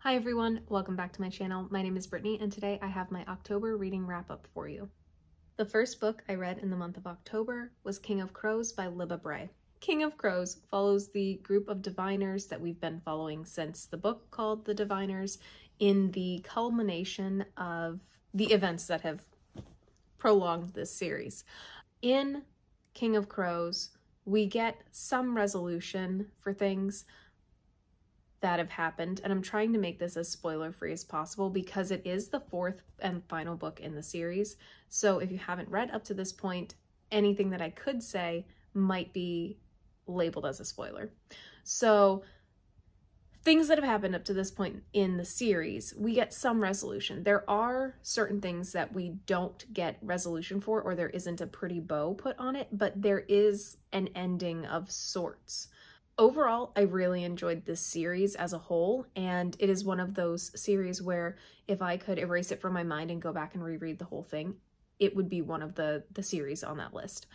Hi everyone, welcome back to my channel. My name is Brittany and today I have my October reading wrap-up for you. The first book I read in the month of October was King of Crows by Libba Bray. King of Crows follows the group of diviners that we've been following since the book called The Diviners in the culmination of the events that have prolonged this series. In King of Crows, we get some resolution for things that have happened, and I'm trying to make this as spoiler-free as possible because it is the fourth and final book in the series. So if you haven't read up to this point, anything that I could say might be labeled as a spoiler. So things that have happened up to this point in the series, we get some resolution. There are certain things that we don't get resolution for, or there isn't a pretty bow put on it, but there is an ending of sorts. Overall, I really enjoyed this series as a whole, and it is one of those series where if I could erase it from my mind and go back and reread the whole thing, it would be one of the series on that list.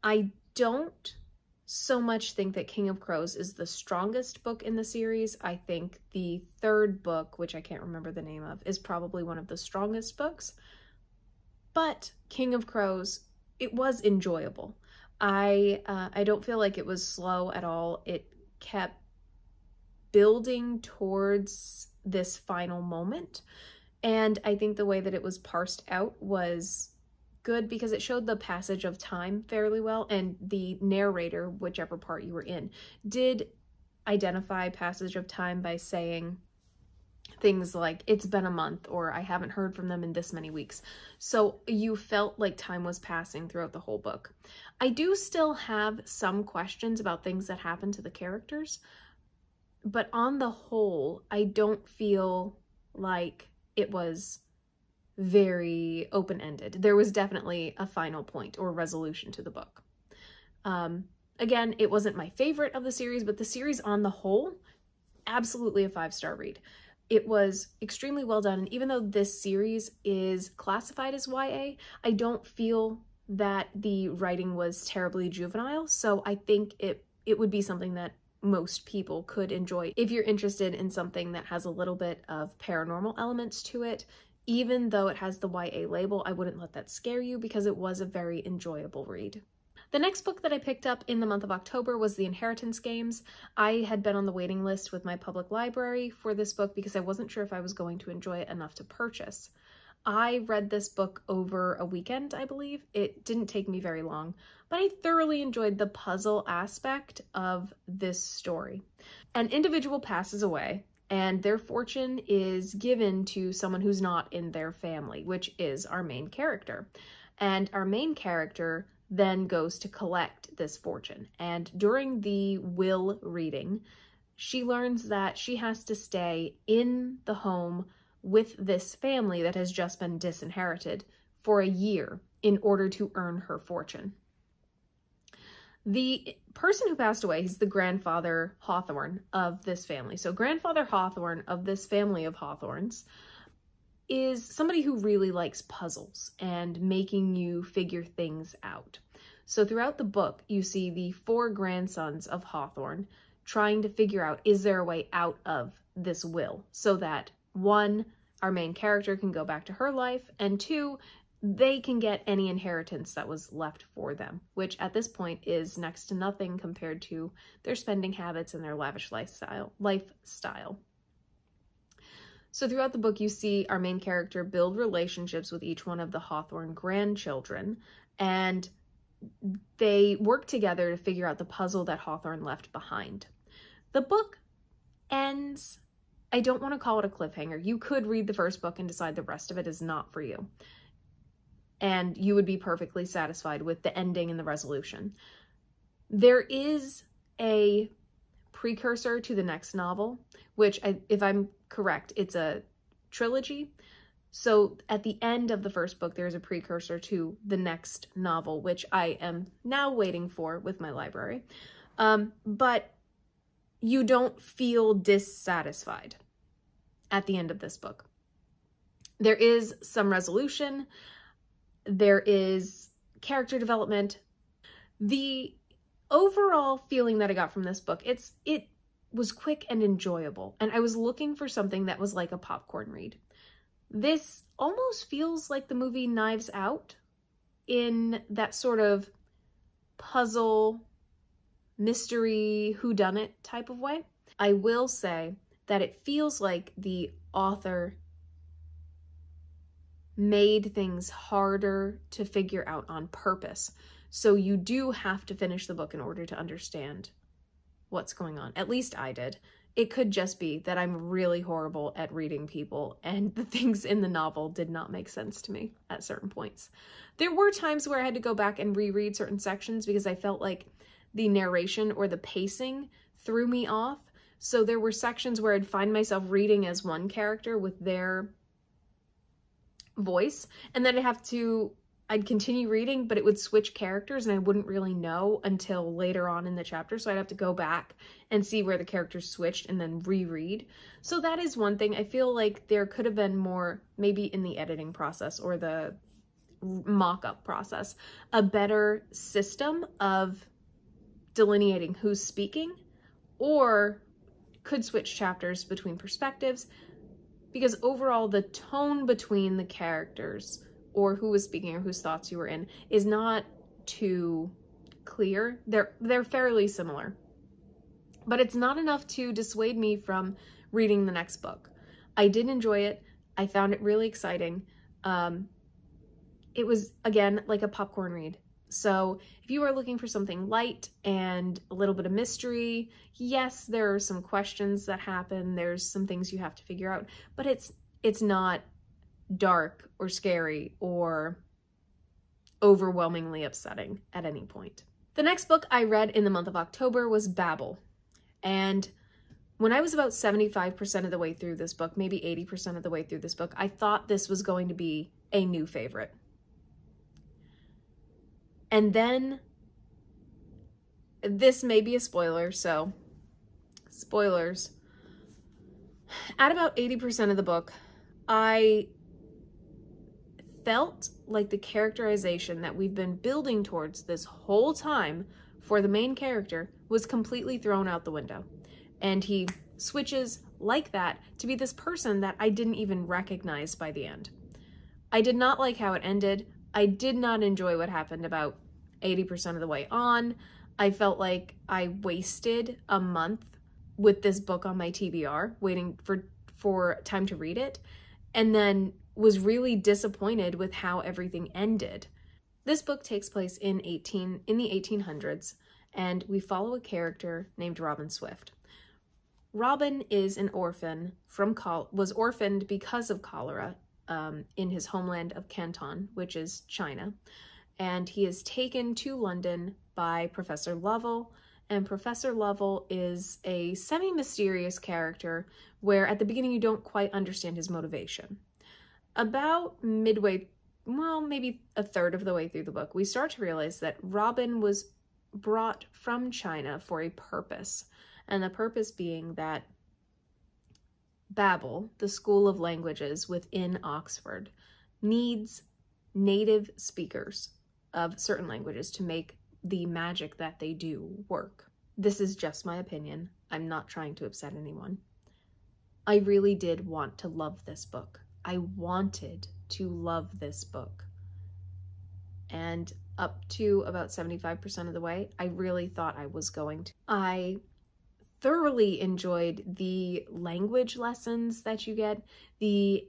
I don't so much think that King of Crows is the strongest book in the series. I think the third book, which I can't remember the name of, is probably one of the strongest books. But King of Crows, it was enjoyable. I don't feel like it was slow at all. It kept building towards this final moment. And I think the way that it was parsed out was good because it showed the passage of time fairly well. And the narrator, whichever part you were in, did identify passage of time by saying things like, it's been a month, or I haven't heard from them in this many weeks. So you felt like time was passing throughout the whole book. I do still have some questions about things that happen to the characters, but on the whole, I don't feel like it was very open-ended. There was definitely a final point or resolution to the book. Again, it wasn't my favorite of the series, but the series on the whole, absolutely a 5-star read. It was extremely well done, and even though this series is classified as YA, I don't feel that the writing was terribly juvenile, so I think it would be something that most people could enjoy. If you're interested in something that has a little bit of paranormal elements to it, even though it has the YA label, I wouldn't let that scare you because it was a very enjoyable read. The next book that I picked up in the month of October was The Inheritance Games. I had been on the waiting list with my public library for this book because I wasn't sure if I was going to enjoy it enough to purchase. I read this book over a weekend, I believe. It didn't take me very long, but I thoroughly enjoyed the puzzle aspect of this story. An individual passes away, and their fortune is given to someone who's not in their family, which is our main character. And our main character then goes to collect this fortune. And during the will reading, she learns that she has to stay in the home with this family that has just been disinherited for a year in order to earn her fortune. The person who passed away, he's the grandfather Hawthorne of this family. So grandfather Hawthorne of this family of Hawthorns is somebody who really likes puzzles and making you figure things out. So throughout the book, you see the 4 grandsons of Hawthorne trying to figure out, is there a way out of this will? So that 1, our main character can go back to her life, and 2, they can get any inheritance that was left for them, which at this point is next to nothing compared to their spending habits and their lavish lifestyle. So throughout the book, you see our main character build relationships with each one of the Hawthorne grandchildren, and they work together to figure out the puzzle that Hawthorne left behind. The book ends, I don't want to call it a cliffhanger. You could read the first book and decide the rest of it is not for you, and you would be perfectly satisfied with the ending and the resolution. There is a precursor to the next novel, which, if I'm correct, it's a trilogy. So at the end of the first book, there's a precursor to the next novel, which I am now waiting for with my library. But you don't feel dissatisfied at the end of this book. There is some resolution. There is character development. The overall feeling that I got from this book, it was quick and enjoyable, and I was looking for something that was like a popcorn read. This almost feels like the movie Knives Out in that sort of puzzle, mystery, whodunit type of way. I will say that it feels like the author made things harder to figure out on purpose. So you do have to finish the book in order to understand what's going on. At least I did. It could just be that I'm really horrible at reading people, and the things in the novel did not make sense to me at certain points. There were times where I had to go back and reread certain sections because I felt like the narration or the pacing threw me off. So there were sections where I'd find myself reading as one character with their voice, and then I'd continue reading, but it would switch characters and I wouldn't really know until later on in the chapter. So I'd have to go back and see where the characters switched and then reread. So that is one thing. I feel like there could have been more, maybe in the editing process or the mock-up process, a better system of delineating who's speaking, or could switch chapters between perspectives, because overall the tone between the characters or who was speaking or whose thoughts you were in is not too clear. They're fairly similar, but it's not enough to dissuade me from reading the next book. I did enjoy it. I found it really exciting. It was, again, like a popcorn read. So if you are looking for something light and a little bit of mystery, yes, there are some questions that happen. There's some things you have to figure out, but it's not dark or scary or overwhelmingly upsetting at any point. The next book I read in the month of October was Babel. And when I was about 75% of the way through this book, maybe 80% of the way through this book, I thought this was going to be a new favorite. And then, this may be a spoiler, so spoilers. At about 80% of the book, I felt like the characterization that we've been building towards this whole time for the main character was completely thrown out the window. And he switches like that to be this person that I didn't even recognize by the end. I did not like how it ended. I did not enjoy what happened about 80% of the way on. I felt like I wasted a month with this book on my TBR, waiting for time to read it, and then was really disappointed with how everything ended. This book takes place in the 1800s, and we follow a character named Robin Swift. Robin is an orphan was orphaned because of cholera in his homeland of Canton, which is China. And he is taken to London by Professor Lovell. And Professor Lovell is a semi-mysterious character where at the beginning you don't quite understand his motivation. About midway, well, maybe a third of the way through the book, we start to realize that Robin was brought from China for a purpose. And the purpose being that Babel, the school of languages within Oxford, needs native speakers of certain languages to make the magic that they do work. This is just my opinion. I'm not trying to upset anyone. I really did want to love this book. I wanted to love this book. And up to about 75% of the way, I really thought I was going to. I thoroughly enjoyed the language lessons that you get, the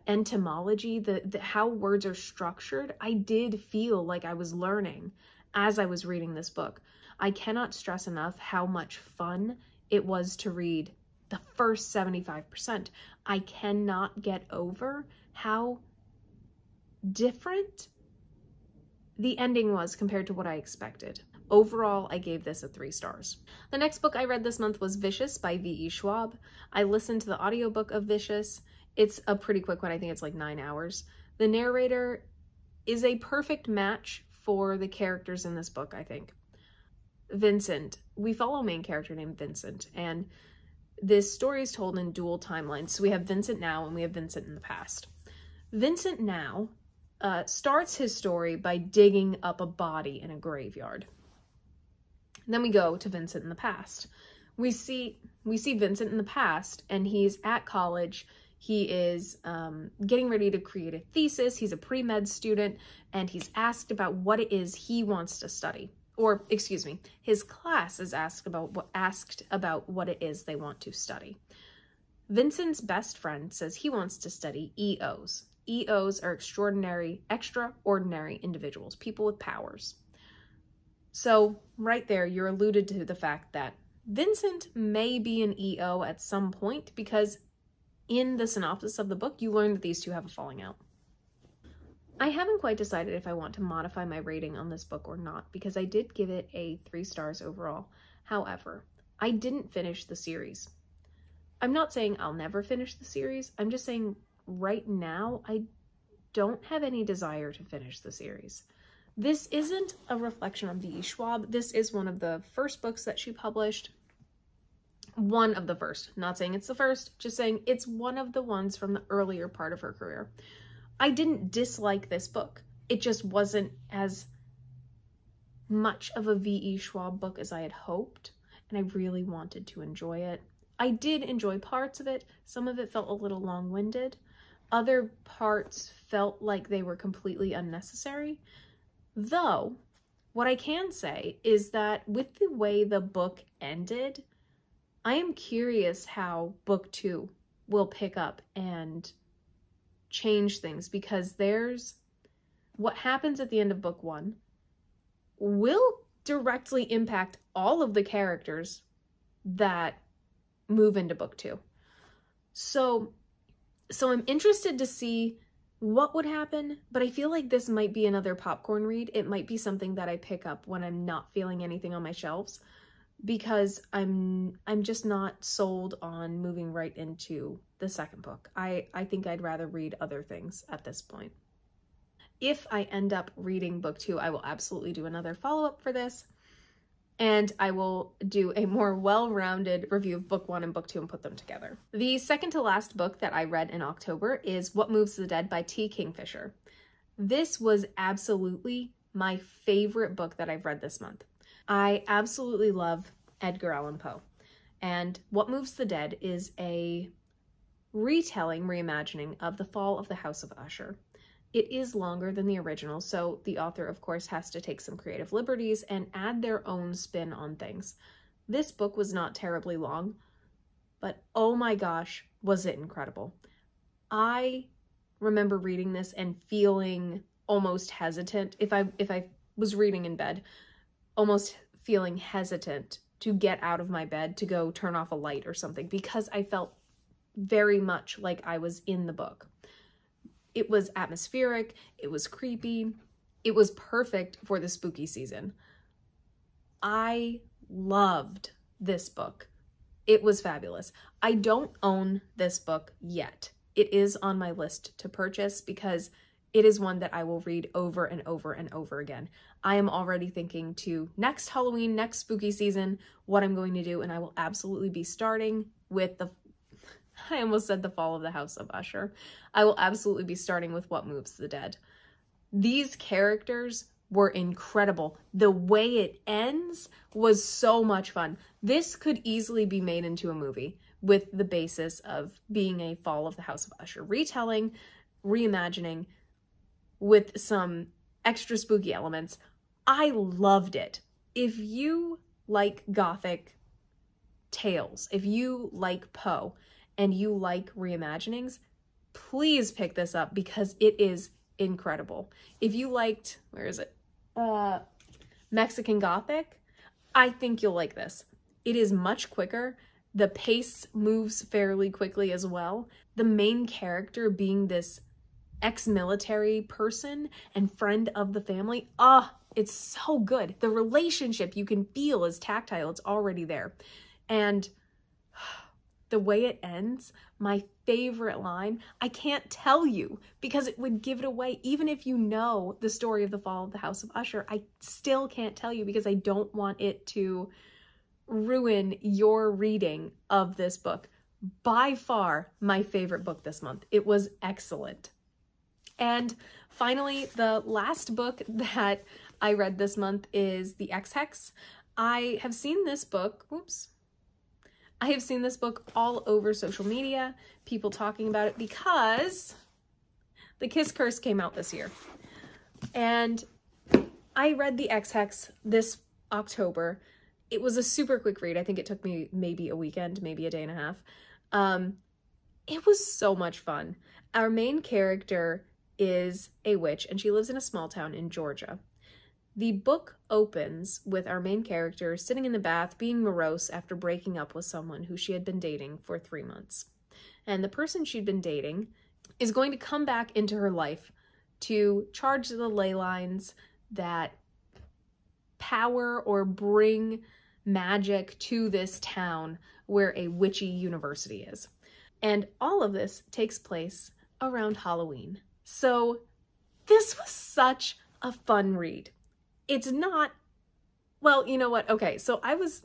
etymology, the how words are structured. I did feel like I was learning as I was reading this book. I cannot stress enough how much fun it was to read the first 75%. I cannot get over how different the ending was compared to what I expected. Overall, I gave this a 3 stars. The next book I read this month was Vicious by V.E. Schwab. I listened to the audiobook of Vicious. It's a pretty quick one. I think it's like 9 hours. The narrator is a perfect match for the characters in this book, I think. Vincent. We follow a main character named Vincent, and this story is told in dual timelines. So we have Vincent now and we have Vincent in the past. Vincent now starts his story by digging up a body in a graveyard. Then we go to Vincent in the past, We see Vincent in the past, and he's at college. He is getting ready to create a thesis. He's a pre-med student, and he's asked about what it is he wants to study. Or, excuse me, his class is asked about what it is they want to study. Vincent's best friend says he wants to study EOs. EOs are extraordinary individuals, people with powers. So right there, you're alluded to the fact that Vincent may be an EO at some point, because in the synopsis of the book, you learn that these two have a falling out. I haven't quite decided if I want to modify my rating on this book or not, because I did give it a 3 stars overall. However, I didn't finish the series. I'm not saying I'll never finish the series. I'm just saying right now, I don't have any desire to finish the series. This isn't a reflection on V.E. Schwab. This is one of the first books that she published. One of the first. Not saying it's the first, just saying it's one of the ones from the earlier part of her career. I didn't dislike this book. It just wasn't as much of a V.E. Schwab book as I had hoped, and I really wanted to enjoy it. I did enjoy parts of it. Some of it felt a little long-winded. Other parts felt like they were completely unnecessary. Though, what I can say is that with the way the book ended, I am curious how book 2 will pick up and change things, because there's what happens at the end of book 1 will directly impact all of the characters that move into book 2. So I'm interested to see what would happen, but I feel like this might be another popcorn read. It might be something that I pick up when I'm not feeling anything on my shelves, because I'm just not sold on moving right into the second book. I think I'd rather read other things at this point. If I end up reading book 2, I will absolutely do another follow-up for this, and I will do a more well-rounded review of book 1 and book 2 and put them together. The second to last book that I read in October is What Moves the Dead by T. Kingfisher. This was absolutely my favorite book that I've read this month. I absolutely love Edgar Allan Poe, and What Moves the Dead is a reimagining of The Fall of the House of Usher. It is longer than the original, so the author, of course, has to take some creative liberties and add their own spin on things. This book was not terribly long, but oh my gosh, was it incredible. I remember reading this and feeling almost hesitant, if I was reading in bed, almost feeling hesitant to get out of my bed to go turn off a light or something, because I felt very much like I was in the book. It was atmospheric, it was creepy, it was perfect for the spooky season. I loved this book. It was fabulous. I don't own this book yet. It is on my list to purchase because it is one that I will read over and over and over again. I am already thinking to next Halloween, next spooky season, what I'm going to do, and I will absolutely be starting with I almost said The Fall of the House of Usher. I will absolutely be starting with What Moves the Dead. These characters were incredible. The way it ends was so much fun. This could easily be made into a movie with the basis of being a Fall of the House of Usher retelling, reimagining, with some extra spooky elements. I loved it. If you like Gothic tales, if you like Poe, and you like reimaginings, please pick this up because it is incredible. If you liked, Mexican Gothic, I think you'll like this. It is much quicker. The pace moves fairly quickly as well. The main character being this ex-military person and friend of the family, it's so good. The relationship you can feel is tactile. It's already there. And the way it ends, my favorite line, I can't tell you because it would give it away. Even if you know the story of the Fall of the House of Usher, I still can't tell you because I don't want it to ruin your reading of this book. By far, my favorite book this month. It was excellent. And finally, the last book that I read this month is The Ex-Hex. I have seen this book, I have seen this book all over social media, people talking about it because The Kiss Curse came out this year. And I read The Ex-Hex this October. It was a super quick read. I think it took me maybe a weekend, maybe a day and a half. It was so much fun. Our main character is a witch, and she lives in a small town in Georgia. The book opens with our main character sitting in the bath being morose after breaking up with someone who she had been dating for 3 months. And the person she'd been dating is going to come back into her life to charge the ley lines that power or bring magic to this town where a witchy university is. And all of this takes place around Halloween. So this was such a fun read. It's not, well, you know what? Okay, so I was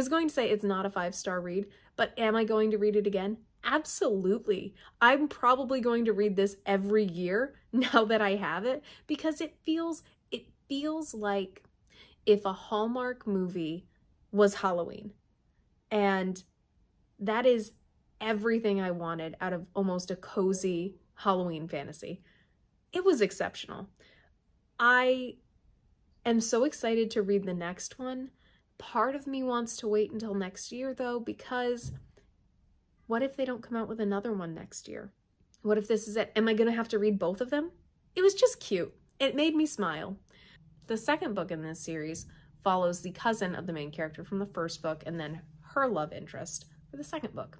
going to say it's not a 5-star read, but am I going to read it again? Absolutely. I'm probably going to read this every year now that I have it, because it feels like if a Hallmark movie was Halloween. And that is everything I wanted out of almost a cozy Halloween fantasy. It was exceptional. I am so excited to read the next one. Part of me wants to wait until next year though, because what if they don't come out with another one next year? What if this is it? Am I going to have to read both of them? It was just cute. It made me smile. The second book in this series follows the cousin of the main character from the first book and then her love interest for the second book.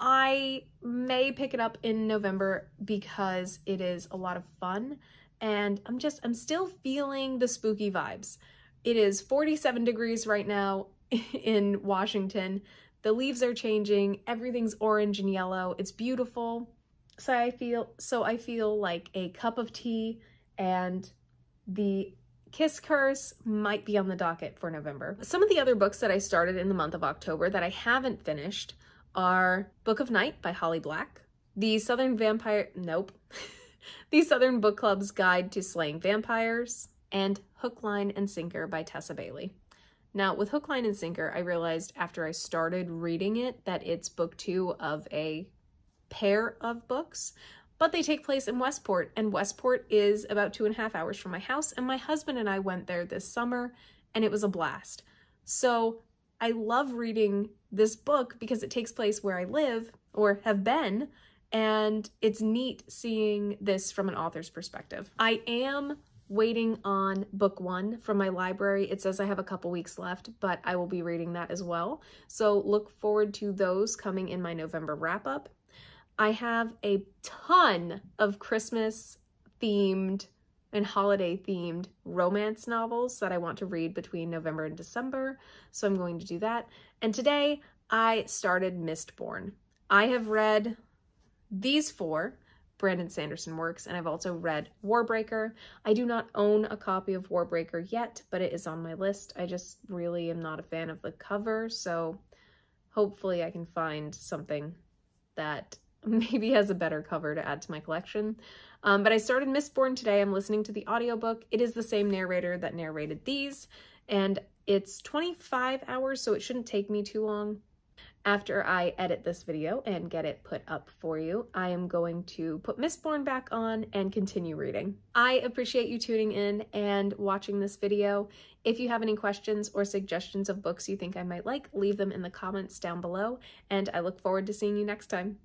I may pick it up in November because it is a lot of fun, and I'm still feeling the spooky vibes. It is 47 degrees right now in Washington. The leaves are changing. Everything's orange and yellow. It's beautiful. So I feel like a cup of tea and The Kiss Curse might be on the docket for November. Some of the other books that I started in the month of October that I haven't finished are Book of Night by Holly Black, The Southern Book Club's Guide to Slaying Vampires, and Hook, Line, and Sinker by Tessa Bailey. Now, with Hook, Line, and Sinker, I realized after I started reading it that it's book 2 of a pair of books, but they take place in Westport, and Westport is about 2.5 hours from my house, and my husband and I went there this summer, and it was a blast. So I love reading this book because it takes place where I live or have been, and it's neat seeing this from an author's perspective. I am waiting on book 1 from my library. It says I have a couple weeks left, but I will be reading that as well. So look forward to those coming in my November wrap-up. I have a ton of Christmas themed and holiday themed romance novels that I want to read between November and December, so I'm going to do that. And today I started Mistborn. I have read these 4 Brandon Sanderson works, and I've also read Warbreaker. I do not own a copy of Warbreaker yet, but it is on my list. I just really am not a fan of the cover, so hopefully I can find something that maybe has a better cover to add to my collection. But I started Mistborn today. I'm listening to the audiobook. It is the same narrator that narrated these, and it's 25 hours, so it shouldn't take me too long. After I edit this video and get it put up for you, I am going to put Mistborn back on and continue reading. I appreciate you tuning in and watching this video. If you have any questions or suggestions of books you think I might like, leave them in the comments down below, and I look forward to seeing you next time.